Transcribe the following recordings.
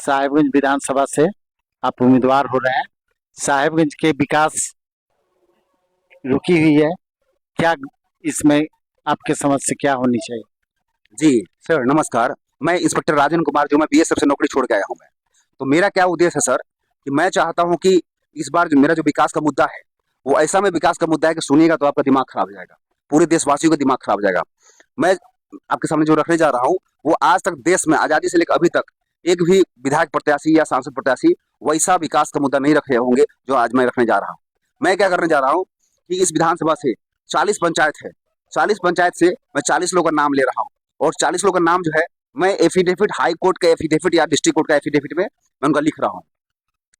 साहेबगंज विधानसभा से आप उम्मीदवार हो रहे हैं। साहेबगंज के विकास रुकी हुई है, क्या इसमें आपके समझ से क्या होनी चाहिए? जी सर, नमस्कार। मैं इंस्पेक्टर राजन कुमार, जो मैं बीएसएफ से नौकरी छोड़ के आया हूँ। मैं तो मेरा क्या उद्देश्य है सर, कि मैं चाहता हूँ कि इस बार जो मेरा जो विकास का मुद्दा है, वो ऐसा में विकास का मुद्दा है कि सुनिएगा तो आपका दिमाग खराब हो जाएगा, पूरे देशवासियों का दिमाग खराब हो जाएगा। मैं आपके सामने जो रखने जा रहा हूँ, वो आज तक देश में आजादी से लेकर अभी तक एक भी विधायक प्रत्याशी या सांसद प्रत्याशी वैसा विकास का मुद्दा नहीं रखे होंगे जो आज मैं रखने जा रहा हूँ। मैं क्या करने जा रहा हूँ कि इस विधानसभा से 40 पंचायत है, 40 पंचायत से मैं 40 लोगों का नाम ले रहा हूँ, और 40 लोगों का नाम जो है मैं एफिडेविट, हाई कोर्ट का एफिडेविट या डिस्ट्रिक्ट कोर्ट का एफिडेविट में मैं उनका लिख रहा हूँ,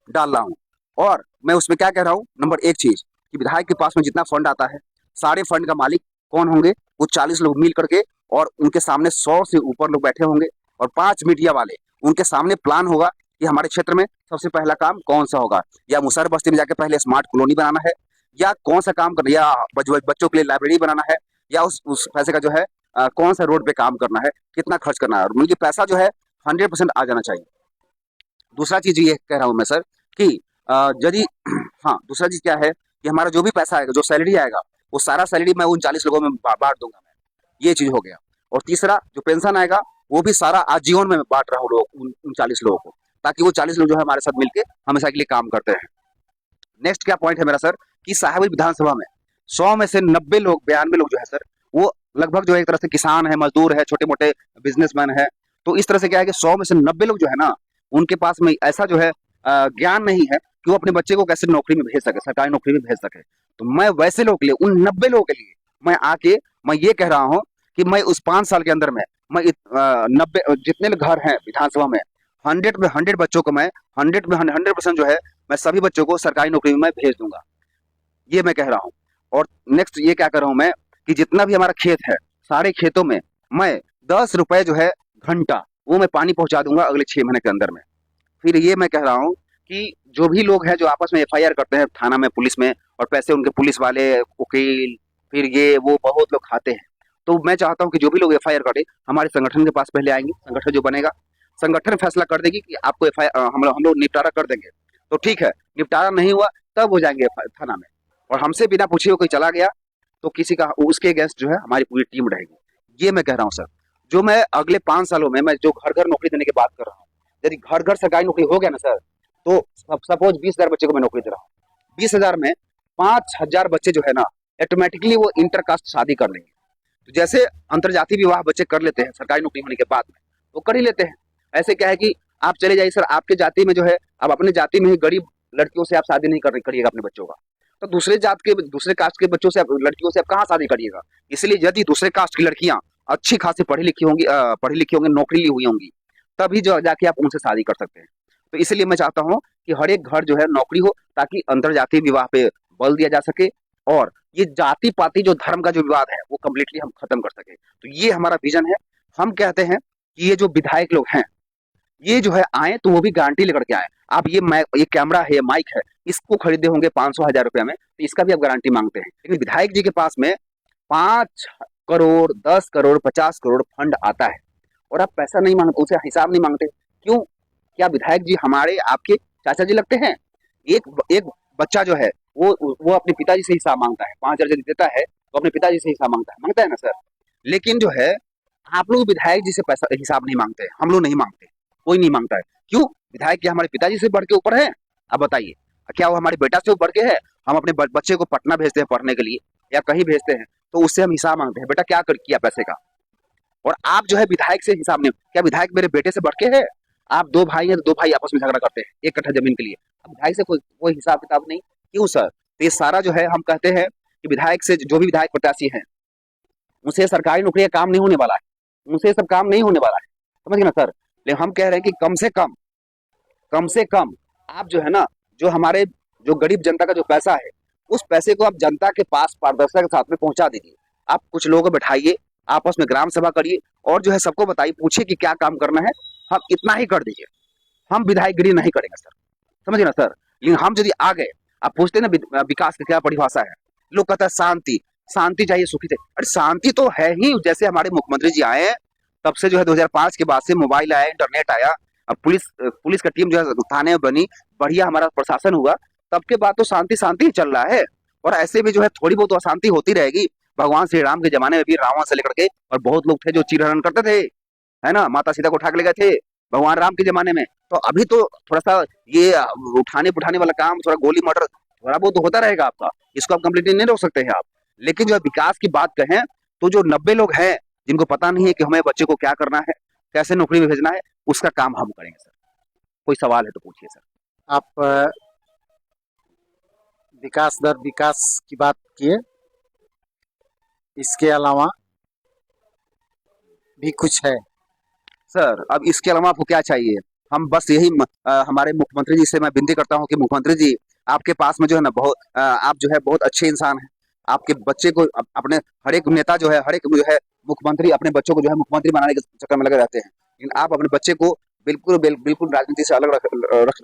डाल रहा हूँ। और मैं उसमें क्या कह रहा हूँ, नंबर एक चीज कि विधायक के पास में जितना फंड आता है, सारे फंड का मालिक कौन होंगे? वो 40 लोग मिल करके, और उनके सामने 100 से ऊपर लोग बैठे होंगे, और 5 मीडिया वाले, उनके सामने प्लान होगा कि हमारे क्षेत्र में सबसे पहला काम कौन सा होगा, या मुसहर बस्ती में जाके पहले स्मार्ट कॉलोनी बनाना है, या कौन सा काम करना, या बच्चों के लिए लाइब्रेरी बनाना है, या उस पैसे का जो है कौन सा रोड पे काम करना है, कितना खर्च करना है, और मुझे पैसा जो है 100% आ जाना चाहिए। दूसरा चीज ये कह रहा हूँ मैं सर कि यदि हाँ, दूसरा चीज क्या है कि हमारा जो भी पैसा आएगा, जो सैलरी आएगा, वो सारा सैलरी मैं उन 40 लोगों में बांट दूंगा मैं, ये चीज हो गया। और तीसरा, जो पेंशन आएगा वो भी सारा आजीवन में मैं बांट रहा हूँ लोग, उन 40 लोगों को, ताकि वो 40 लोग जो है हमारे साथ मिलकर हमेशा के लिए काम करते हैं। नेक्स्ट क्या पॉइंट है मेरा सर, कि साहेबगंज विधानसभा में 100 में से 90 लोग, 92 लोग जो है सर, वो लगभग जो है एक तरह से किसान है, मजदूर है, छोटे मोटे बिजनेसमैन है। तो इस तरह से क्या है कि 100 में से 90 लोग जो है ना, उनके पास में ऐसा जो है ज्ञान नहीं है कि वो अपने बच्चे को कैसे नौकरी में भेज सके, सरकारी नौकरी में भेज सके। तो मैं वैसे लोगों के लिए, उन 90 लोगों के लिए मैं आके मैं ये कह रहा हूँ कि मैं उस 5 साल के अंदर में मैं 90 जितने घर हैं विधानसभा में, 100 में 100 बच्चों को मैं 100% जो है मैं सभी बच्चों को सरकारी नौकरी में मैं भेज दूंगा, ये मैं कह रहा हूँ। और नेक्स्ट ये क्या कर रहा हूँ मैं, कि जितना भी हमारा खेत है, सारे खेतों में मैं 10 रुपए जो है घंटा, वो मैं पानी पहुंचा दूंगा अगले 6 महीने के अंदर में। फिर ये मैं कह रहा हूँ कि जो भी लोग हैं जो आपस में एफआईआर करते हैं थाना में, पुलिस में, और पैसे उनके पुलिस वाले, वकील, फिर ये वो बहुत लोग खाते हैं। तो मैं चाहता हूँ कि जो भी लोग एफआईआर करे, हमारे संगठन के पास पहले आएंगे, संगठन जो बनेगा, संगठन फैसला कर देगी कि आपको एफआईआर हम लोग निपटारा कर देंगे, तो ठीक है। निपटारा नहीं हुआ तब हो जाएंगे थाना में, और हमसे बिना पूछे कोई चला गया तो किसी का, उसके अगेंस्ट जो है हमारी पूरी टीम रहेगी। ये मैं कह रहा हूँ सर। जो मैं अगले 5 सालों में मैं जो घर घर नौकरी देने की बात कर रहा हूँ, यदि घर घर सरकारी नौकरी हो गया ना सर, तो सपोज 20,000 बच्चे को मैं नौकरी दे रहा हूँ, 20,000 में 5,000 बच्चे जो है ना, ऑटोमेटिकली वो इंटर कास्ट शादी कर लेंगे। तो जैसे अंतरजातीय विवाह बच्चे कर लेते हैं सरकारी नौकरी होने के बाद में, वो कर ही लेते हैं। ऐसे क्या है कि आप चले जाइए सर, आपके जाति में जो है, अब अपने जाति में ही गरीब लड़कियों से आप शादी नहीं करिएगा अपने बच्चों का, तो दूसरे जात के, दूसरे कास्ट के बच्चों से, लड़कियों से आप कहाँ शादी करिएगा? इसलिए यदि दूसरे कास्ट की लड़कियां अच्छी खासी पढ़ी लिखी होंगी, नौकरी ली हुई होंगी, तभी जो जाके आप उनसे शादी कर सकते हैं। तो इसलिए मैं चाहता हूँ कि हर एक घर जो है नौकरी हो, ताकि अंतरजातीय विवाह पे बल दिया जा सके, और ये जाति पाति जो धर्म का जो विवाद है वो कम्प्लीटली हम खत्म कर सके। तो ये हमारा विजन है। हम कहते हैं कि ये जो विधायक लोग हैं, ये जो है आए तो वो भी गारंटी लेकर के आए। आप ये कैमरा है, माइक है, इसको खरीदे होंगे 500,000 रुपया में, तो इसका भी आप गारंटी मांगते हैं। लेकिन विधायक जी के पास में 5 करोड़, 10 करोड़, 50 करोड़ फंड आता है, और आप पैसा नहीं मांगते, उसे हिसाब नहीं मांगते। क्यों? क्या विधायक जी हमारे आपके चाचा जी लगते हैं? एक एक बच्चा जो है वो अपने पिताजी से हिसाब मांगता है, 5,000 यदि देता है तो अपने पिताजी से हिसाब मांगता है ना सर। लेकिन जो है आप लोग विधायक जी से पैसा हिसाब नहीं मांगते, हम लोग नहीं मांगते, कोई नहीं मांगता है। क्यों? विधायक क्या हमारे पिताजी से बढ़ के ऊपर है? आप बताइए, क्या वो हमारे बेटा से ऊपर के है? हम अपने बच्चे को पटना भेजते हैं पढ़ने के लिए, या कहीं भेजते हैं, तो उससे हम हिसाब मांगते हैं, बेटा क्या किया पैसे का। और आप जो है विधायक से हिसाब नहीं, क्या विधायक मेरे बेटे से बढ़ के है? आप 2 भाई हैं तो 2 भाई आपस में झगड़ा करते हैं 1 कट्ठा जमीन के लिए, अब विधायक से कोई हिसाब किताब नहीं। क्यों सर? तो ये सारा जो है हम कहते हैं कि विधायक से, जो भी विधायक प्रत्याशी है, उनसे सरकारी नौकरी का काम नहीं होने वाला है, उनसे सब काम नहीं होने वाला है, समझ गए ना सर। लेकिन हम कह रहे हैं कि कम से कम आप जो है ना, जो हमारे जो गरीब जनता का जो पैसा है, उस पैसे को आप जनता के पास पारदर्शिता के साथ में पहुंचा दीजिए। आप कुछ लोगों को बैठाइए, आपस में ग्राम सभा करिए, और जो है सबको बताइए, पूछिए कि क्या काम करना है, हम इतना ही कर दीजिए। हम विधायकगिरी नहीं करेंगे सर, समझिए ना सर। लेकिन हम यदि आ गए, आप पूछते ना विकास की क्या परिभाषा है, लोग कहते हैं शांति, शांति चाहिए, सुखी चाहिए। अरे शांति तो है ही, जैसे हमारे मुख्यमंत्री जी आए हैं, तब से जो है 2005 के बाद से मोबाइल आया, इंटरनेट आया, अब पुलिस का टीम जो है थाने में बनी, बढ़िया हमारा प्रशासन हुआ, तब के बाद तो शांति शांति ही चल रहा है। और ऐसे भी जो है थोड़ी बहुत अशांति होती रहेगी। भगवान श्री राम के जमाने में भी रावण से लेकर के और बहुत लोग थे जो चीरहरण करते थे, है ना, माता सीता को उठा के ले गए थे भगवान राम के जमाने में। तो अभी तो थोड़ा सा ये उठाने पुठाने वाला काम, थोड़ा गोली मर्डर थोड़ा बहुत तो होता रहेगा आपका, इसको आप कंप्लीटली नहीं रोक सकते हैं आप। लेकिन जो है विकास की बात कहें तो जो 90 लोग हैं जिनको पता नहीं है कि हमें बच्चे को क्या करना है, कैसे नौकरी में भेजना है, उसका काम हम करेंगे सर। कोई सवाल है तो पूछिए सर। आप विकास दर विकास की बात किए, इसके अलावा भी कुछ है? सर अब इसके अलावा आपको क्या चाहिए? हम बस यही हमारे मुख्यमंत्री जी से मैं विनती करता हूँ कि मुख्यमंत्री जी, आपके पास में जो है ना बहुत आप जो है बहुत अच्छे इंसान हैं। आपके बच्चे को अपने हर एक नेता जो है, हर एक जो है मुख्यमंत्री अपने बच्चों को जो है मुख्यमंत्री बनाने के चक्कर में लगे रहते हैं, लेकिन आप अपने बच्चे को बिल्कुल राजनीति से अलग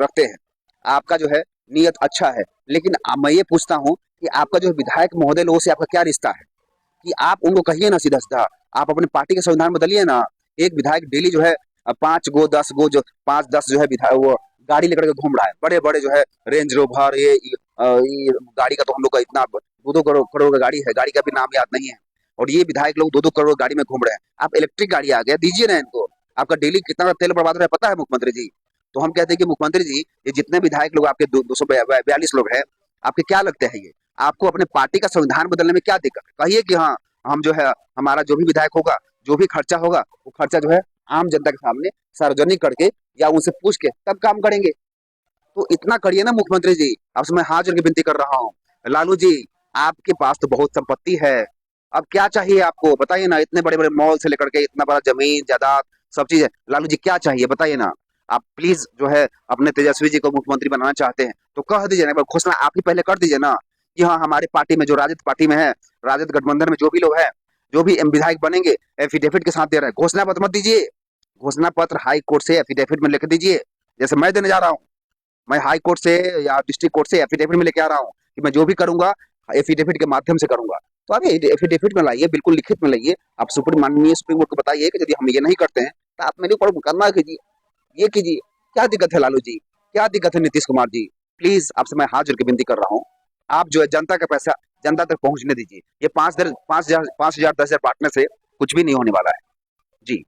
रखते हैं। आपका जो है नीयत अच्छा है, लेकिन मैं ये पूछता हूँ कि आपका जो विधायक महोदय लोगों से आपका क्या रिश्ता है? कि आप उनको कहिए ना सीधा सीधा, आप अपने पार्टी के संविधान बदलिए ना। एक विधायक डेली जो है 5 गो 10 गो जो 5-10 जो है विधायक वो गाड़ी लेकर के घूम रहा है, बड़े बड़े जो है रेंज रोवर, ये गाड़ी का तो हम लोग का इतना 2-2 करोड़ का गाड़ी है, गाड़ी का भी नाम याद नहीं है। और ये विधायक लोग 2-2 करोड़ गाड़ी में घूम रहे हैं। आप इलेक्ट्रिक गाड़ी आ गया, दीजिए ना इनको। आपका डेली कितना तेल बर्बाद हो रहा है पता है मुख्यमंत्री जी? तो हम कहते हैं कि मुख्यमंत्री जी, ये जितने विधायक लोग आपके 242 लोग हैं, आपके क्या लगते हैं ये? आपको अपने पार्टी का संविधान बदलने में क्या दिक्कत है? कहिए कि हाँ, हम जो है हमारा जो भी विधायक होगा, जो भी खर्चा होगा, वो खर्चा जो है आम जनता के सामने सार्वजनिक करके या उनसे पूछ के तब काम करेंगे। तो इतना करिए ना मुख्यमंत्री जी, आपसे मैं हाथ जोड़ के विनती कर रहा हूँ। लालू जी, आपके पास तो बहुत संपत्ति है, अब क्या चाहिए आपको बताइए ना? इतने बड़े बड़े मॉल से लेकर के इतना बड़ा जमीन जायदाद सब चीज है। लालू जी क्या चाहिए बताइए ना? आप प्लीज जो है अपने तेजस्वी जी को मुख्यमंत्री बनाना चाहते हैं तो कह दीजिए ना, एक बार घोषणा आप ही पहले कर दीजिए ना कि हाँ, हमारे पार्टी में जो राजद पार्टी में है, राजद गठबंधन में जो भी लोग हैं, जो भी विधायक बनेंगे एफिडेविट के साथ दे रहे हैं। घोषणा पत्र मत दीजिए, घोषणा पत्र हाई कोर्ट से एफिडेविट में लिख दीजिए। जैसे मैं देने जा रहा हूँ, मैं हाई कोर्ट से या डिस्ट्रिक्ट कोर्ट से एफिडेविट में लेके आ रहा हूँ कि मैं जो भी करूंगा एफिडेविट के माध्यम से करूंगा। तो आप एफिडेविट में लाइए, बिल्कुल लिखित में लाइए। आप माननीय सुप्रीम कोर्ट को बताइए कि यदि हम ये नहीं करते हैं तो आप मेरे ऊपर मुकदमा कीजिए, ये कीजिए। क्या दिक्कत है लालू जी? क्या दिक्कत है नीतीश कुमार जी? प्लीज आपसे मैं हाथ जोड़ के विनती कर रहा हूँ, आप जो है जनता का पैसा जनता तक पहुंचने दीजिए। ये 5,000 10,000 बांटने से कुछ भी नहीं होने वाला है जी।